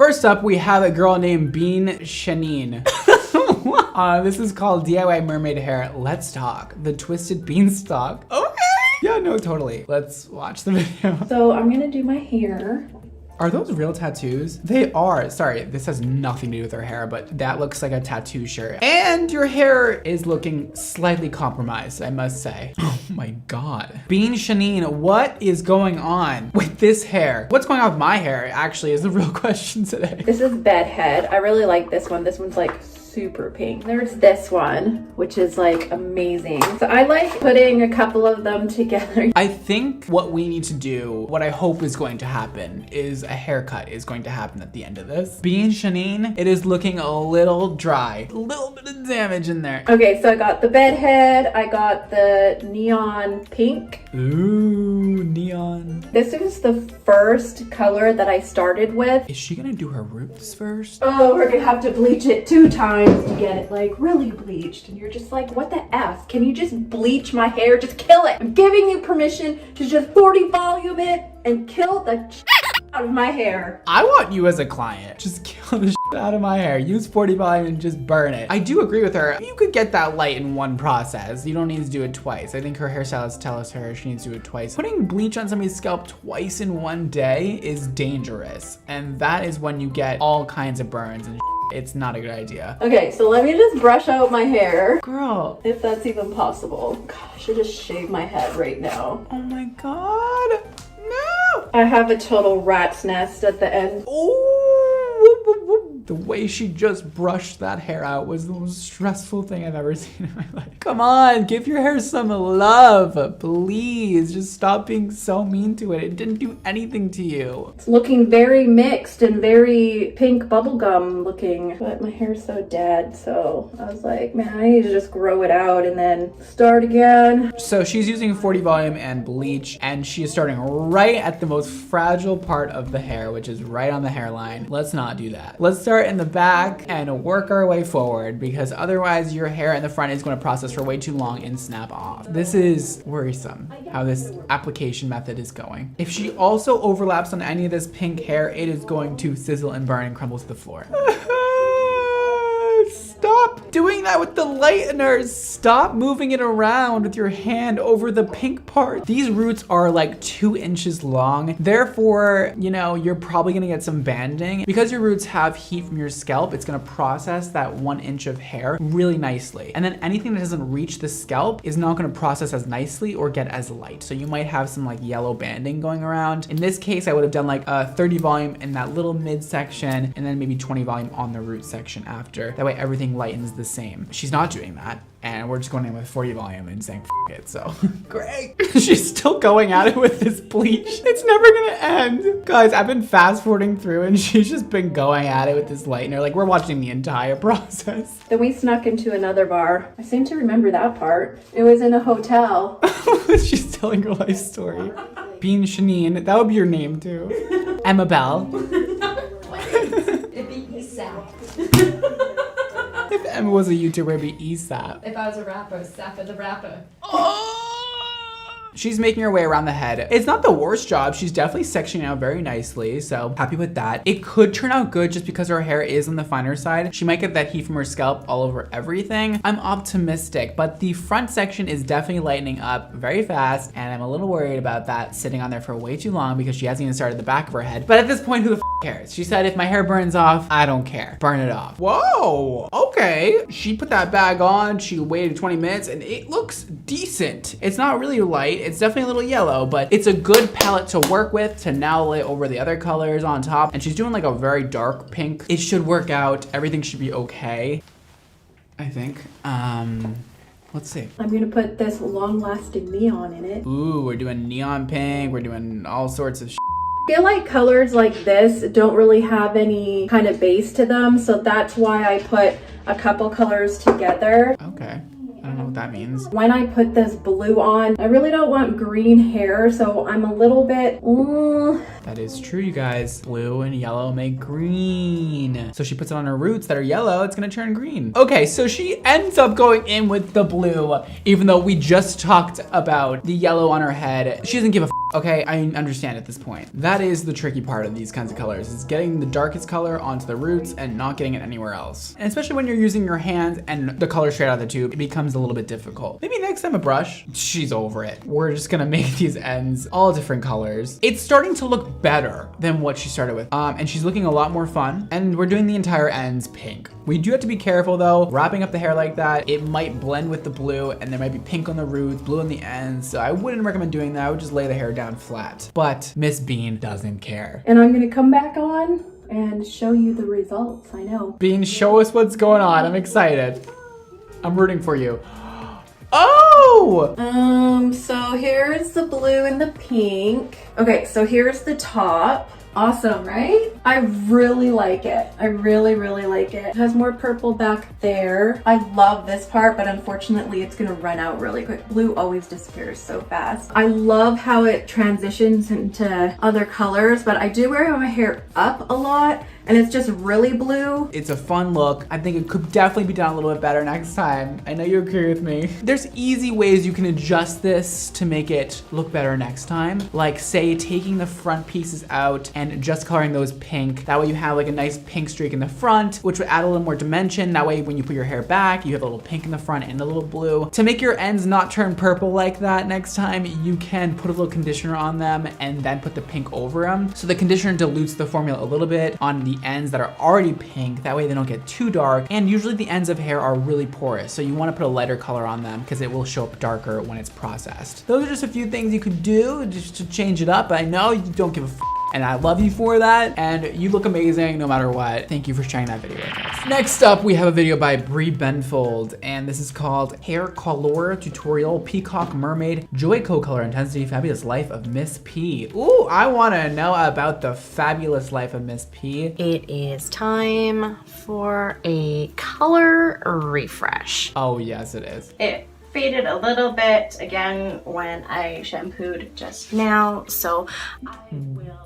First up, we have a girl named Bean Shanine. This is called DIY Mermaid Hair. Let's talk. The Twisted Beanstalk. Okay. Yeah, no, totally. Let's watch the video. So I'm gonna do my hair. Are those real tattoos? They are. Sorry, this has nothing to do with her hair, but that looks like a tattoo shirt. And your hair is looking slightly compromised, I must say. Oh my God. Bean Shanine, what is going on with this hair? What's going on with my hair, actually, is the real question today. This is Bedhead. I really like this one. This one's like super pink. There's this one, which is like amazing. So I like putting a couple of them together. I think what we need to do, what I hope is going to happen, is a haircut is going to happen at the end of this. Bean Shanine, it is looking a little dry. A little bit of damage in there. Okay, so I got the Bedhead. I got the neon pink. Ooh, neon. This was the first color that I started with. Is she gonna do her roots first? Oh, we're gonna have to bleach it 2 times to get it like really bleached. And you're just like, what the F? Can you just bleach my hair? Just kill it. I'm giving you permission to just 40 volume it and kill the out of my hair. I want you as a client. Just kill the out of my hair. Use 40 volume and just burn it. I do agree with her. You could get that light in one process. You don't need to do it twice. I think her hairstylist tells her she needs to do it twice. Putting bleach on somebody's scalp twice in one day is dangerous. And that is when you get all kinds of burns and it's not a good idea. Okay, so let me just brush out my hair. Girl. If that's even possible. God, I should just shave my head right now. Oh my God. No. I have a total rat's nest at the end. Ooh. The way she just brushed that hair out was the most stressful thing I've ever seen in my life. Come on, give your hair some love, please. Just stop being so mean to it. It didn't do anything to you. It's looking very mixed and very pink bubblegum looking, but my hair's so dead. So I was like, man, I need to just grow it out and then start again. So she's using 40 volume and bleach, and she is starting right at the most fragile part of the hair, which is right on the hairline. Let's not do that. Let's start in the back and work our way forward, because otherwise your hair in the front is going to process for way too long and snap off. This is worrisome how this application method is going. If she also overlaps on any of this pink hair, it is going to sizzle and burn and crumble to the floor. Stop doing that with the lighteners. Stop moving it around with your hand over the pink part. These roots are like 2 inches long. Therefore, you know, you're probably gonna get some banding. Because your roots have heat from your scalp, it's gonna process that 1 inch of hair really nicely. And then anything that doesn't reach the scalp is not gonna process as nicely or get as light. So you might have some like yellow banding going around. In this case, I would have done like a 30 volume in that little midsection and then maybe 20 volume on the root section after. That way everything lightens the same. She's not doing that, and we're just going in with 40 volume and saying F it, so great. She's still going at it with this bleach. It's never gonna end. Guys, I've been fast forwarding through and she's just been going at it with this lightener. Like, we're watching the entire process. Then we snuck into another bar. I seem to remember that part. It was in a hotel. She's telling her life story. Bean Shanine, that would be your name too. Emma Bell. It'd be ESAP. If Emma was a YouTuber, it'd be ESAP. If I was a rapper, Sapper the rapper. Oh! She's making her way around the head. It's not the worst job. She's definitely sectioning out very nicely, so happy with that. It could turn out good just because her hair is on the finer side. She might get that heat from her scalp all over everything. I'm optimistic, but the front section is definitely lightening up very fast, and I'm a little worried about that sitting on there for way too long because she hasn't even started the back of her head. But at this point, who the f cares? She said, if my hair burns off, I don't care. Burn it off. Whoa, okay. She put that bag on, she waited 20 minutes, and it looks decent. It's not really light. It's definitely a little yellow, but it's a good palette to work with to now lay over the other colors on top. And she's doing like a very dark pink. It should work out. Everything should be okay, I think. Let's see. I'm gonna put this long-lasting neon in it. Ooh, we're doing neon pink. We're doing all sorts of I feel like colors like this don't really have any kind of base to them, so that's why I put a couple colors together. Okay. I don't know what that means. When I put this blue on, I really don't want green hair, so I'm a little bit, That is true, you guys. Blue and yellow make green. So she puts it on her roots that are yellow, it's gonna turn green. Okay, so she ends up going in with the blue, even though we just talked about the yellow on her head. She doesn't give a f Okay, I understand at this point. That is the tricky part of these kinds of colors, is getting the darkest color onto the roots and not getting it anywhere else. And especially when you're using your hands and the color straight out of the tube, it becomes a little bit difficult. Maybe next time a brush. She's over it. We're just gonna make these ends all different colors. It's starting to look better than what she started with. And she's looking a lot more fun. And we're doing the entire ends pink. We do have to be careful though, wrapping up the hair like that, it might blend with the blue and there might be pink on the roots, blue on the ends. So I wouldn't recommend doing that. I would just lay the hair down flat. But Miss Bean doesn't care. And I'm gonna come back on and show you the results, I know. Bean, show us what's going on. I'm excited. I'm rooting for you. Oh! So here's the blue and the pink. Okay, so here's the top. Awesome, right? I really like it. I really, really like it. It has more purple back there. I love this part, but unfortunately it's gonna run out really quick. Blue always disappears so fast. I love how it transitions into other colors, but I do wear my hair up a lot and it's just really blue. It's a fun look. I think it could definitely be done a little bit better next time. I know you agree with me. There's easy ways you can adjust this to make it look better next time. Like say taking the front pieces out and just coloring those pink. That way you have like a nice pink streak in the front, which would add a little more dimension. That way when you put your hair back, you have a little pink in the front and a little blue. To make your ends not turn purple like that next time, you can put a little conditioner on them and then put the pink over them. So the conditioner dilutes the formula a little bit on the ends that are already pink. That way they don't get too dark. And usually the ends of hair are really porous. So you want to put a lighter color on them because it will show up darker when it's processed. Those are just a few things you could do just to change it up. I know you don't give a f, and I love you for that. And you look amazing no matter what. Thank you for sharing that video with us. Next up, we have a video by Brie Benfold, and this is called Hair Color Tutorial Peacock Mermaid Joy Co-Color Intensity Fabulous Life of Miss P. Ooh, I wanna know about the fabulous life of Miss P. It is time for a color refresh. Oh yes, it is. It faded a little bit again when I shampooed just now, so I will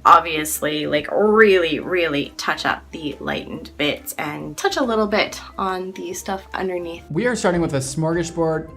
obviously like really touch up the lightened bits and touch a little bit on the stuff underneath. We are starting with a smorgasbord.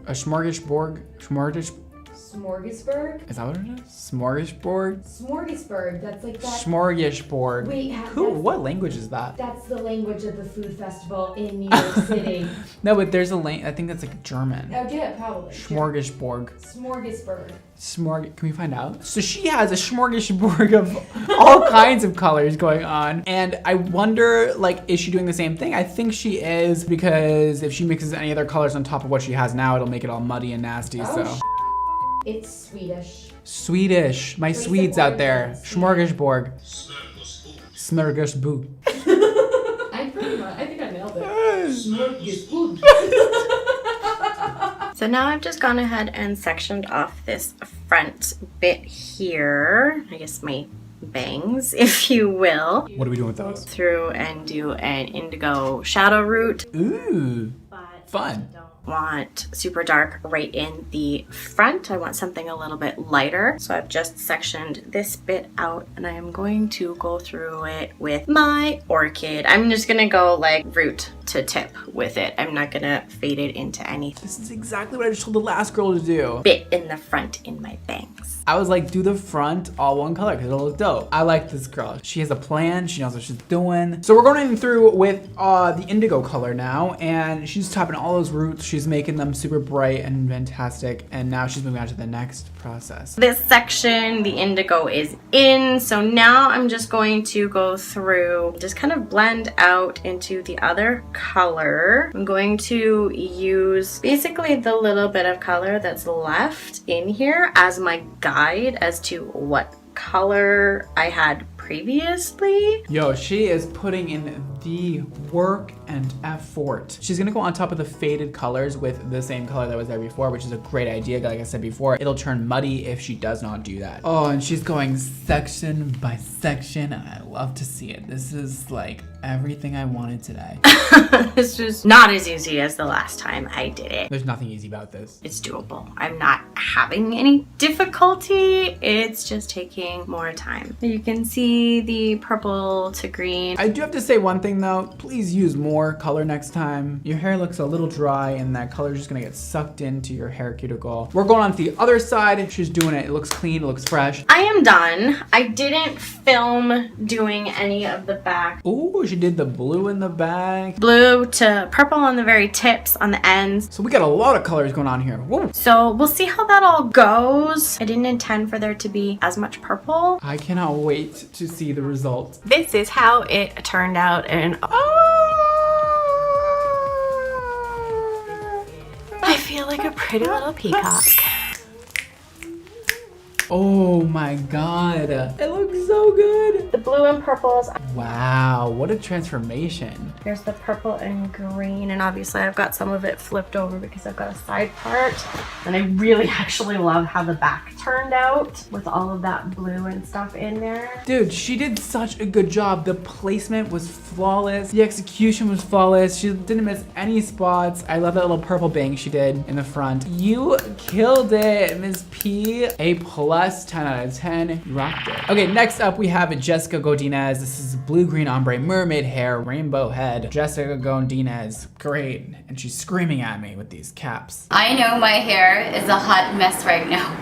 Smorgasbord? Is that what it is? Smorgasbord? Smorgasbord, that's like that. Smorgasbord. Wait, What language is that? That's the language of the food festival in New York City. No, but there's a I think that's like German. Oh, yeah, probably. Smorgasbord. Smorgasbord. Can we find out? So she has a smorgasbord of all kinds of colors going on. And I wonder, like, is she doing the same thing? I think she is, because if she mixes any other colors on top of what she has now, it'll make it all muddy and nasty, so. It's Swedish. Swedish. My Swedes out there. Smorgasbord. Smorgasbord. I think I nailed it. Smorgasbord. So now I've just gone ahead and sectioned off this front bit here. I guess my bangs, if you will. What are we doing with those? Through and do an indigo shadow root. Ooh, But fun. I don't want super dark right in the front. I want something a little bit lighter. So I've just sectioned this bit out and I am going to go through it with my orchid. I'm just gonna go like root to tip with it. I'm not gonna fade it into anything. This is exactly what I just told the last girl to do. Bit in the front in my bangs. I was like, do the front all one color because it'll look dope. I like this girl. She has a plan. She knows what she's doing. So we're going through with the indigo color now, and she's topping all those roots. She's making them super bright and fantastic. And now she's moving on to the next process. This section, the indigo is in. So now I'm just going to go through, just kind of blend out into the other color. I'm going to use basically the little bit of color that's left in here as my guide as to what color I had previously. Yo, she is putting in the work and effort. She's gonna go on top of the faded colors with the same color that was there before, which is a great idea. Like I said before, it'll turn muddy if she does not do that. Oh, and she's going section by section, and I love to see it. This is like everything I wanted today. This is not as easy as the last time I did it. There's nothing easy about this. It's doable. I'm not having any difficulty. It's just taking more time. You can see me the purple to green. I do have to say one thing though, please use more color next time. Your hair looks a little dry and that color is just gonna get sucked into your hair cuticle. We're going on to the other side. She's doing it. It looks clean, it looks fresh. I am done. I didn't film doing any of the back. Ooh, she did the blue in the back. Blue to purple on the very tips, on the ends. So we got a lot of colors going on here. Whoa. So we'll see how that all goes. I didn't intend for there to be as much purple. I cannot wait to see the result. This is how it turned out, and I feel like a pretty little peacock. Oh my god, it looks so good. The blue and purples. Wow, what a transformation. Here's the purple and green, and obviously I've got some of it flipped over because I've got a side part. And I really actually love how the back turned out with all of that blue and stuff in there. Dude, she did such a good job. The placement was flawless. The execution was flawless. She didn't miss any spots. I love that little purple bang she did in the front. You killed it, Ms. P. A+, 10 out of 10. You rocked it. Okay, next up we have Jessica Godinez. This is blue-green ombre, mermaid hair, rainbow head. Jessica Godinez, great. And she's screaming at me with these caps. I know my hair is a hot mess right now.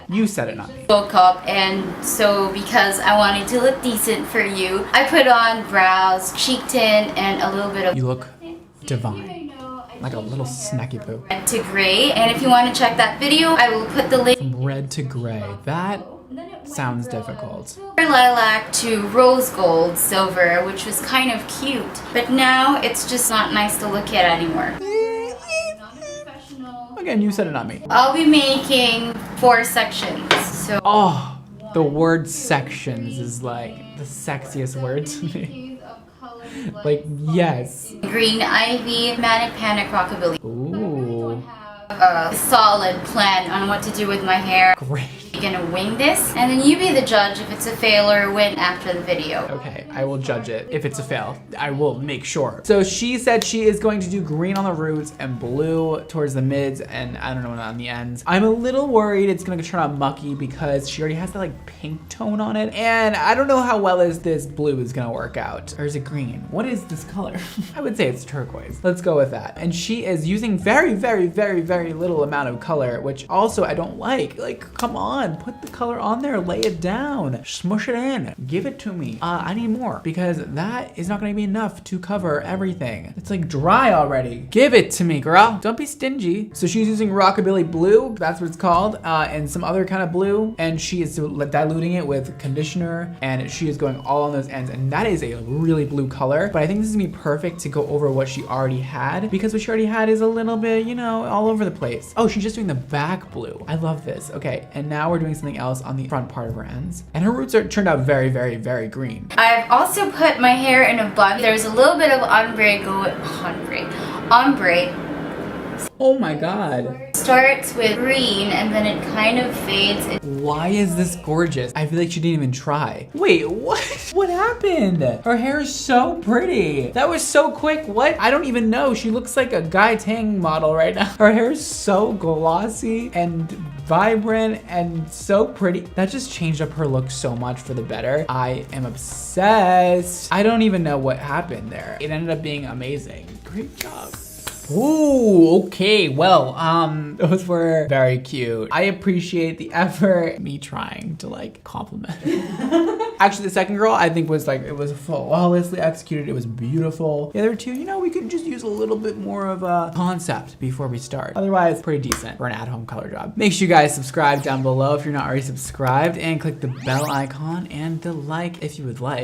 You said it, not me. Woke up, and so because I wanted to look decent for you, I put on brows, cheek tint, and a little bit of You look divine. Like a little snacky poo. red to gray. And if you want to check that video, I will put the link. From red to gray. That sounds difficult. Lilac to rose gold silver, which was kind of cute, but now it's just not nice to look at anymore. Again, you said it, not me. I'll be making 4 sections. So Oh, the word sections is like the sexiest word to me. Like, yes. green ivy, manic panic rockabilly. Ooh, A solid plan on what to do with my hair. great. You're gonna wing this, and then you be the judge if it's a fail or a win after the video. Okay, I will judge it. If it's a fail, I will make sure. So she said she is going to do green on the roots and blue towards the mids and I don't know, on the ends. I'm a little worried it's gonna turn out mucky because she already has that like pink tone on it. And I don't know how well this blue is gonna work out. Or is it green? What is this color? I would say it's turquoise. Let's go with that. And she is using very, very, very, very little amount of color, which also I don't like. Like, come on. Put the color on there, lay it down, smush it in, give it to me. I need more because that is not gonna be enough to cover everything. It's like dry already. Give it to me, girl. Don't be stingy. So she's using Rockabilly Blue, that's what it's called, and some other kind of blue, and she is diluting it with conditioner, and she is going all on those ends, and that is a really blue color, but I think this is gonna be perfect to go over what she already had, because what she already had is a little bit, you know, all over the place. Oh, she's just doing the back blue. I love this. Okay, and now we're doing something else on the front part of her ends. And her roots are turned out very, very, very green. I've also put my hair in a bun. There's a little bit of ombre. Oh my God. Starts with green and then it kind of fades. Why is this gorgeous? I feel like she didn't even try. Wait, what? What happened? Her hair is so pretty. That was so quick. What? I don't even know. She looks like a Guy Tang model right now. Her hair is so glossy and vibrant and so pretty. That just changed up her look so much for the better. I am obsessed. I don't even know what happened there. It ended up being amazing. Great job. Ooh, okay, well, those were very cute. I appreciate the effort. Me trying to like compliment. Actually, the second girl I think was like, it was flawlessly executed. It was beautiful. The other two, you know, we could just use a little bit more of a concept before we start. Otherwise, pretty decent for an at-home color job. Make sure you guys subscribe down below if you're not already subscribed, and click the bell icon and the like if you would like.